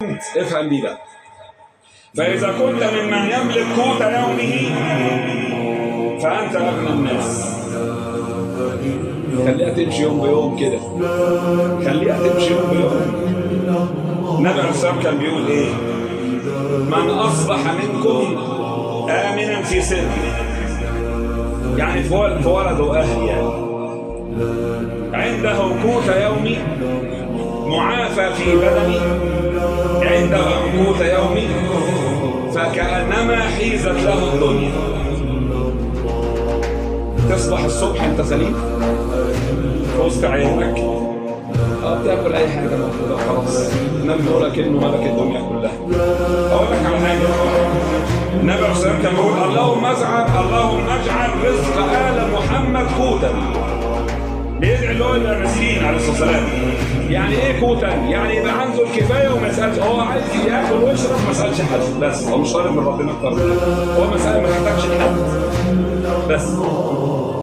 افهم دي بقى. فإذا كنت ممن يملك قوت يومه فأنت أغنى الناس. خليها تمشي يوم بيوم كده، خليها تمشي يوم بيوم. النبي عليه الصلاة والسلام كان بيقول إيه؟ من أصبح منكم آمنا في سره، يعني في ولده وأهله، يعني عنده قوت يومي، معافى في بدني، عنده قوت يومي، فكأنما حيزت له الدنيا. تصبح الصبح انت سليم في وسط عيالك، بتاكل اي حاجه موجوده وخلاص. النبي بيقول لك انه ملك الدنيا كلها. اقول لك على حاجه، النبي عليه الصلاه والسلام كان بيقول اللهم اجعل رزق ال محمد قوتا. بيدعي اللي هو يبقى مسكين عليه الصلاه والسلام. يعني ايه قوتا؟ يعني يبقى عنده الكفايه وما يسالش، هو عايز ياكل ويشرب ما يسالش حد، بس هو مش طالب من ربنا اكتر من كده، هو مساله ما يحتاجش لحد بس.